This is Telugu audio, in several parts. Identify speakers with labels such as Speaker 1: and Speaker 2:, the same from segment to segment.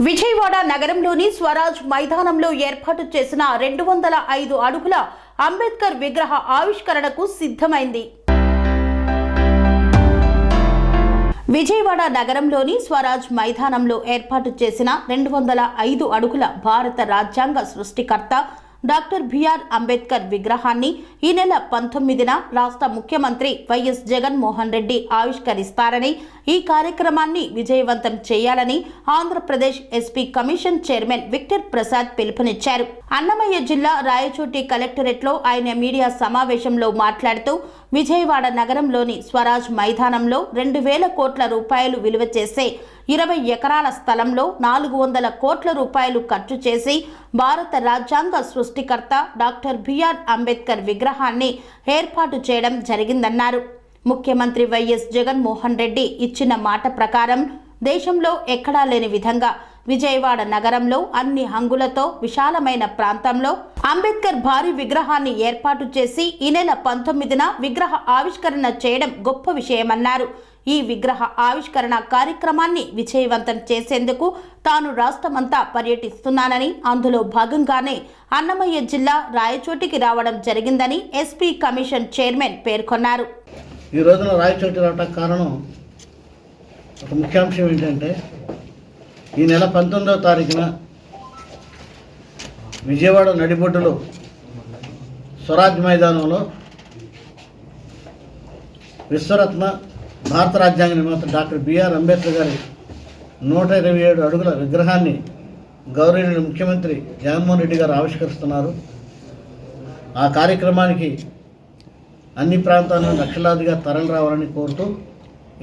Speaker 1: విజయవాడ నగరంలోని స్వరాజ్ మైదానంలో ఏర్పాటు చేసిన 205 అడుగుల అంబేద్కర్ విగ్రహ ఆవిష్కరణకు సిద్ధమైంది. విజయవాడ నగరంలోని స్వరాజ్ మైదానంలో ఏర్పాటు చేసిన 205 అడుగుల భారత రాజ్యాంగ సృష్టికర్త డాక్టర్ బిఆర్ అంబేద్కర్ విగ్రహాన్ని ఈ నెల 19న రాష్ట్ర ముఖ్యమంత్రి వైఎస్ జగన్మోహన్ రెడ్డి ఆవిష్కరిస్తారని, ఈ కార్యక్రమాన్ని విజయవంతం చేయాలని Andhra Pradesh SP commission chairman Victor Prasad పిలుపునిచ్చారు. అన్నమయ్య జిల్లా రాయచోటి కలెక్టరేట్లో ఆయన మీడియా సమావేశంలో మాట్లాడుతూ, విజయవాడ నగరంలోని స్వరాజ్ మైదానంలో 2,000 కోట్ల రూపాయలు విలువ చేసే 20 ఎకరాల స్థలంలో 400 కోట్ల రూపాయలు ఖర్చు చేసి భారత రాజ్యాంగ సృష్టికర్త డాక్టర్ బిఆర్ అంబేద్కర్ విగ్రహాన్ని ఏర్పాటు చేయడం జరిగిందన్నారు. ముఖ్యమంత్రి వైఎస్ జగన్మోహన్ రెడ్డి ఇచ్చిన మాట ప్రకారం దేశంలో ఎక్కడా లేని విధంగా విజయవాడ నగరంలో అన్ని హంగులతో విశాలమైన ప్రాంతంలో అంబేద్కర్ భారీ విగ్రహాన్ని ఏర్పాటు చేసి ఈ నెల 19న విగ్రహ ఆవిష్కరణ చేయడం గొప్ప విషయమన్నారు. ఈ విగ్రహ ఆవిష్కరణ కార్యక్రమాన్ని విజయవంతం చేసేందుకు తాను రాష్ట్రమంతా పర్యటిస్తున్నానని, అందులో భాగంగానే అన్నమయ్య జిల్లా రాయచోటికి రావడం జరిగిందని ఎస్పీ కమిషన్ చైర్మన్ పేర్కొన్నారు.
Speaker 2: ఈ రోజున రాయచోటి రావడానికి కారణం ఒక ముఖ్యాంశం ఏంటంటే, ఈ నెల 19వ తారీఖున విజయవాడ నడిబొడ్డులో స్వరాజ్ మైదానంలో విశ్వరత్న భారత రాజ్యాంగ నిర్మాత డాక్టర్ బిఆర్ అంబేద్కర్ గారి 127 అడుగుల విగ్రహాన్ని గౌరవనీయులు ముఖ్యమంత్రి జగన్మోహన్ రెడ్డి గారు ఆవిష్కరిస్తున్నారు. ఆ కార్యక్రమానికి అన్ని ప్రాంతాల్లో లక్షలాదిగా తరలి రావాలని కోరుతూ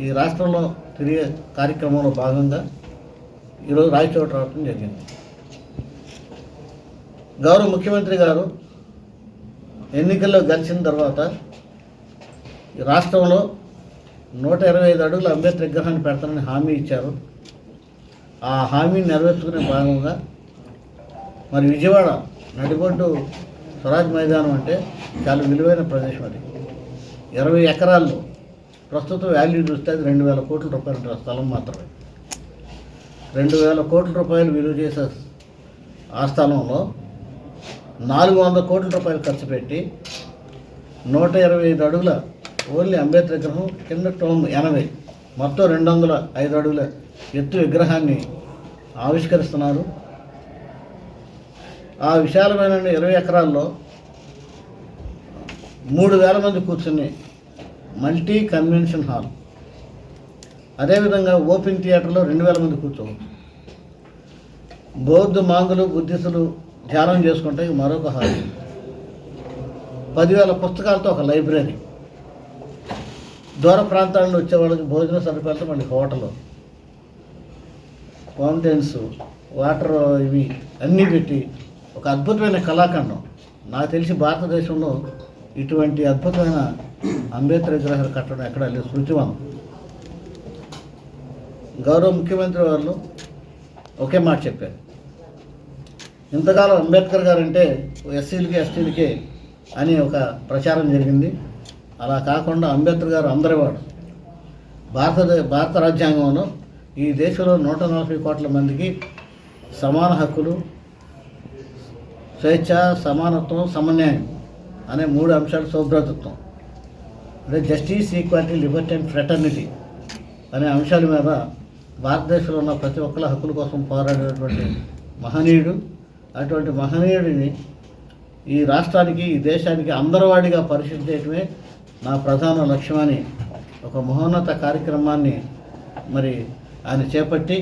Speaker 2: ఈ రాష్ట్రంలో తిరిగే కార్యక్రమంలో భాగంగా ఈరోజు రాయచోట రావడం జరిగింది. గౌరవ ముఖ్యమంత్రి గారు ఎన్నికల్లో గెలిచిన తర్వాత ఈ రాష్ట్రంలో 125 అడుగుల అంబేద్కర్ విగ్రహాన్ని పెడతానని హామీ ఇచ్చారు. ఆ హామీని నెరవేర్చుకునే భాగంగా మరి విజయవాడ నడిబొడ్డు స్వరాజ్ మైదానం అంటే చాలా విలువైన ప్రదేశం. అది 20 ఎకరాల్లో ప్రస్తుతం వాల్యూ చూస్తే అది 2,000 కోట్ల రూపాయల స్థలం మాత్రమే. 2,000 కోట్ల రూపాయలు విలువ చేసే ఆ స్థలంలో 400 కోట్ల రూపాయలు ఖర్చు పెట్టి 125 అడుగుల ఓన్లీ అంబేద్కర్ విగ్రహం, కింద 80 మొత్తం 205 అడుగుల ఎత్తు విగ్రహాన్ని ఆవిష్కరిస్తున్నారు. ఆ విశాలమైన 20 ఎకరాల్లో 3,000 మంది కూర్చుని మల్టీ కన్వెన్షన్ హాల్, అదేవిధంగా ఓపెన్ థియేటర్లో 2,000 మంది కూర్చోవచ్చు. బౌద్ధ మాంగులు బుద్ధిస్టులు ధ్యానం చేసుకుంటే మరొక హాల్, 10,000 పుస్తకాలతో ఒక లైబ్రరీ, దూర ప్రాంతాల నుండి వచ్చే వాళ్ళకి భోజన సదుపాయాలతో మళ్ళీ హోటలు, ఫౌంటైన్స్, వాటర్, ఇవి అన్నీ పెట్టి ఒక అద్భుతమైన కళాఖండం. నాకు తెలిసి భారతదేశంలో ఇటువంటి అద్భుతమైన అంబేద్కర్ విగ్రహాలు కట్టడం ఎక్కడ లేదు, శృతివనం. గౌరవ ముఖ్యమంత్రి వాళ్ళు ఒకే మాట చెప్పారు, ఇంతకాలం అంబేద్కర్ గారు అంటే ఎస్సీలకి ఎస్టీలకి అని ఒక ప్రచారం జరిగింది. అలా కాకుండా అంబేద్కర్ గారు అందరివాడు. భారత రాజ్యాంగంలో ఈ దేశంలో 140 కోట్ల మందికి సమాన హక్కులు, స్వేచ్ఛ, సమానత్వం, సమన్యాయం అనే 3 అంశాలు, సౌభ్రాతృత్వం అంటే justice, equality, Liberty and fraternity అనే అంశాల మీద భారతదేశంలో ఉన్న ప్రతి ఒక్కరి హక్కుల కోసం పోరాడేటువంటి మహనీయుడు. అటువంటి మహనీయుడిని ఈ రాష్ట్రానికి, ఈ దేశానికి అందరివాడిగా పరిశీలించడమే నా ప్రధాన లక్ష్యమని ఒక మహోన్నత కార్యక్రమాన్ని మరి ఆయన చేపట్టి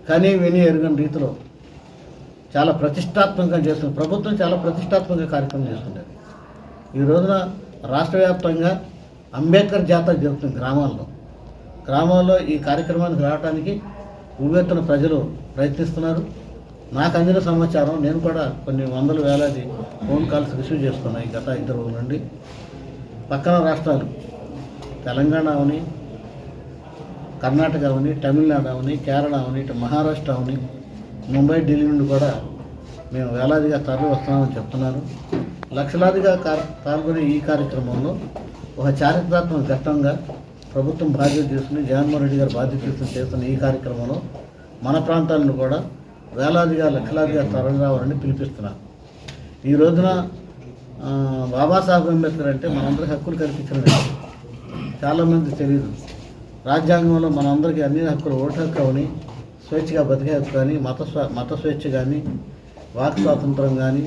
Speaker 2: కని విని ఎరుగని రీతిలో చాలా ప్రతిష్టాత్మకంగా చేస్తుంది. ప్రభుత్వం చాలా ప్రతిష్టాత్మక కార్యక్రమం చేస్తుంది. ఈ రోజున రాష్ట్ర వ్యాప్తంగా అంబేద్కర్ జాతర జరుగుతుంది. గ్రామాల్లో ఈ కార్యక్రమానికి రావడానికి ఉవ్వెత్తున ప్రజలు ప్రయత్నిస్తున్నారు. నాకు అందిన సమాచారం, నేను కూడా కొన్ని వందల వేలాది ఫోన్ కాల్స్ రిసీవ్ చేస్తున్నాయి గత 2 రోజుల నుండి. పక్కన రాష్ట్రాలు తెలంగాణ అవని, కర్ణాటక అవని, తమిళనాడు అవని, కేరళ అవని, ఇటు మహారాష్ట్ర అవని, ముంబై, ఢిల్లీ నుండి కూడా మేము వేలాదిగా తరలి వస్తున్నామని చెప్తున్నారు. లక్షలాదిగా పాల్గొనే ఈ కార్యక్రమంలో ఒక చారిత్రాత్మక ఘట్టంగా ప్రభుత్వం బాధ్యత తీసుకుని, జగన్మోహన్ రెడ్డి గారు బాధ్యత తీసుకుని చేస్తున్న ఈ కార్యక్రమంలో మన ప్రాంతాలను కూడా వేలాదిగా లక్షలాదిగా తరలిరావాలని పిలిపిస్తున్నారు. ఈ రోజున బాబాసాహెబ్ అంబేద్కర్ అంటే మనందరికీ హక్కులు కల్పించిన వ్యక్తి. చాలామంది తెలియదు. రాజ్యాంగంలో మనందరికీ అన్ని హక్కులు, ఓటు హక్కు అవని, స్వేచ్ఛగా బతికే హక్కు కానీ, మత స్వేచ్ఛ కానీ, వాక్ స్వాతంత్రం కానీ,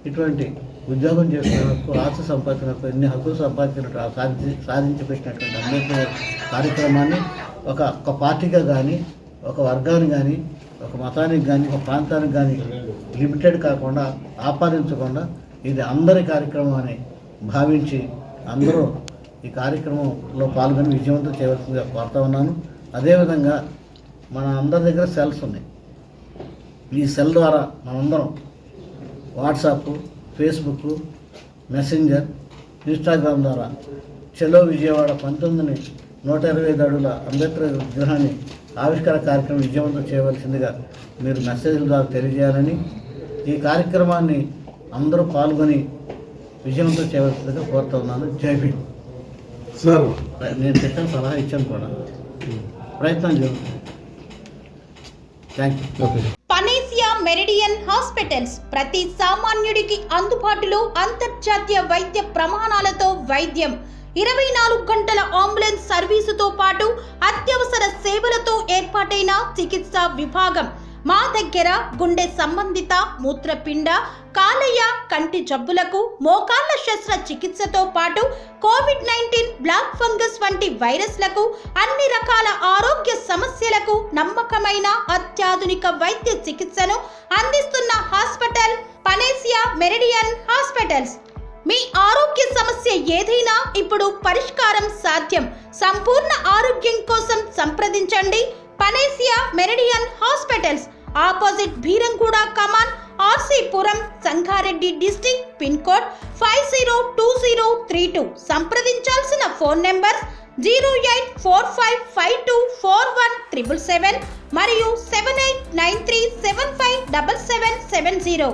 Speaker 2: ఇటువంటి ఉద్యోగం చేసుకునే హక్కు, ఆస్తి సంపాదించిన హక్కు, ఎన్ని హక్కులు సాధించి పెట్టినటువంటి అంబేద్కర్ కార్యక్రమాన్ని ఒక పార్టీగా కానీ, ఒక వర్గానికి కానీ, ఒక మతానికి కానీ, ఒక ప్రాంతానికి కానీ లిమిటెడ్ కాకుండా, ఆపాదించకుండా ఇది అందరి కార్యక్రమం అని భావించి అందరూ ఈ కార్యక్రమంలో పాల్గొని విజయవంతం చేయవలసిందిగా కోరుతా ఉన్నాను. అదేవిధంగా మన అందరి దగ్గర సెల్స్ ఉన్నాయి. ఈ సెల్ ద్వారా మనందరం వాట్సాప్, ఫేస్బుక్, మెసెంజర్, ఇన్స్టాగ్రామ్ ద్వారా చలో విజయవాడ 19ని 125 అడుగుల అంబేద్కర్ విగ్రహాన్ని ఆవిష్కార కార్యక్రమం విజయవంతం చేయవలసిందిగా మీరు మెసేజ్ల ద్వారా తెలియజేయాలని, ఈ కార్యక్రమాన్ని అందరూ పాల్గొని విజయవంతం చేయవలసిందిగా కోరుతా ఉన్నాను. జై భీమ్
Speaker 3: సార్.
Speaker 2: నేను చెప్పిన సలహా ఇచ్చాను కూడా, ప్రయత్నం జరుగుతుంది. Thank you.
Speaker 1: Panacea Meridian hospitals ప్రతి సామాన్యుడికి అందుబాటులో అంతర్జాతీయ వైద్య ప్రమాణాలతో వైద్యం, 24 గంటల అంబులెన్స్ సర్వీసుతో పాటు అత్యవసర సేవలతో ఏర్పాటైన చికిత్సా విభాగం. మా దగ్గర గుండె సంబంధిత, మూత్రపిండ, కాలేయ, కంటి జబ్బులకు, మోకాళ్ల శస్త్ర చికిత్సతో పాటు కోవిడ్-19, బ్లాక్ ఫంగస్ వంటి వైరస్లకు, అన్ని రకాల ఆరోగ్య సమస్యలకు నమ్మకమైన అత్యాధునిక వైద్య చికిత్సను అందిస్తున్న హాస్పిటల్ పనేసియా మెరిడియన్ హాస్పిటల్స్. మీ ఆరోగ్య సమస్య ఏదైనా ఇప్పుడు పరిష్కారం సాధ్యం. సంపూర్ణ ఆరోగ్యం కోసం సంప్రదించండి Panacea Meridian hospitals, opposite Beeramguda Kaman, RC Puram, Sangareddy district, pin code 502032. సంప్రదించాల్సిన ఫోన్ నెంబర్ 0845524177 మరియు 7893757770.